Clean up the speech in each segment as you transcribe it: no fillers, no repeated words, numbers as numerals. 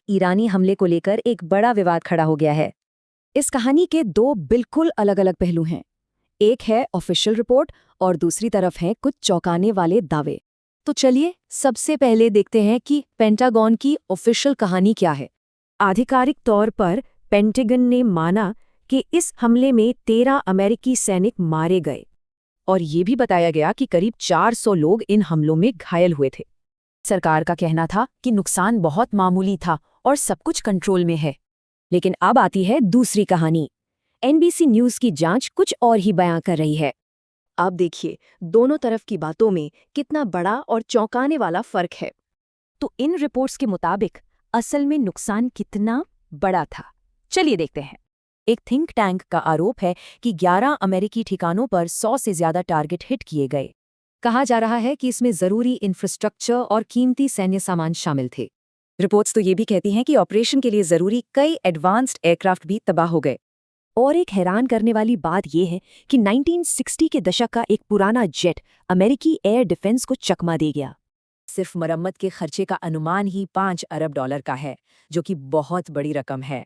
ईरानी हमले को लेकर एक बड़ा विवाद खड़ा हो गया है। इस कहानी के दो बिल्कुल अलग-अलग पहलू हैं। एक है ऑफिशियल रिपोर्ट और दूसरी तरफ है कुछ चौंकाने वाले दावे। तो चलिए सबसे पहले देखते हैं कि पेंटागन की ऑफिशियल कहानी क्या है। आधिकारिक तौर पर पेंटागन ने माना कि इस हमले में 13 अमेरिकी सैनिक मारे गए और ये भी बताया गया कि करीब 400 लोग इन हमलों में घायल हुए थे। सरकार का कहना था कि नुकसान बहुत मामूली था और सब कुछ कंट्रोल में है। लेकिन अब आती है दूसरी कहानी। एनबीसी न्यूज़ की जांच कुछ और ही बयां कर रही है। अब देखिए दोनों तरफ की बातों में कितना बड़ा और चौंकाने वाला फर्क है। तो इन रिपोर्ट्स के मुताबिक असल में नुकसान कितना बड़ा था, चलिए देखते हैं। एक थिंक टैंक का आरोप है कि 11 अमेरिकी ठिकानों पर 100 से ज्यादा टारगेट हिट किए गए। कहा जा रहा है कि इसमें जरूरी इंफ्रास्ट्रक्चर और कीमती सैन्य सामान शामिल थे। रिपोर्ट्स तो ये भी कहती हैं कि ऑपरेशन के लिए जरूरी कई एडवांस्ड एयरक्राफ्ट भी तबाह हो गए। और एक हैरान करने वाली बात यह है कि 1960 के दशक का एक पुराना जेट अमेरिकी एयर डिफेंस को चकमा दे गया। सिर्फ मरम्मत के खर्चे का अनुमान ही $5 अरब का है, जो कि बहुत बड़ी रकम है।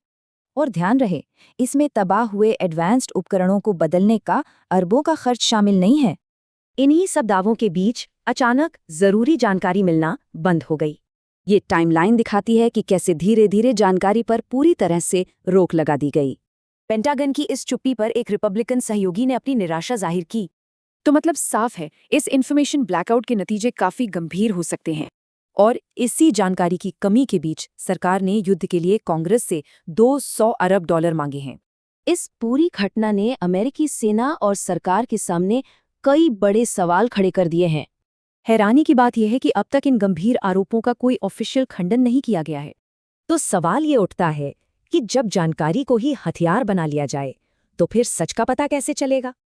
और ध्यान रहे, इसमें तबाह हुए एडवांस्ड उपकरणों को बदलने का अरबों का खर्च शामिल नहीं है। इन्हीं सब दावों के बीच अचानक जरूरी जानकारी मिलना बंद हो गई। ये टाइमलाइन दिखाती है कि कैसे धीरे धीरे जानकारी पर पूरी तरह से रोक लगा दी गई। पेंटागन की इस चुप्पी पर एक रिपब्लिकन सहयोगी ने अपनी निराशा जाहिर की। तो मतलब साफ है, इस इन्फॉर्मेशन ब्लैकआउट के नतीजे काफी गंभीर हो सकते हैं। और इसी जानकारी की कमी के बीच सरकार ने युद्ध के लिए कांग्रेस से $200 अरब मांगे हैं। इस पूरी घटना ने अमेरिकी सेना और सरकार के सामने कई बड़े सवाल खड़े कर दिए हैं। हैरानी की बात यह है कि अब तक इन गंभीर आरोपों का कोई ऑफिशियल खंडन नहीं किया गया है। तो सवाल ये उठता है कि जब जानकारी को ही हथियार बना लिया जाए, तो फिर सच का पता कैसे चलेगा?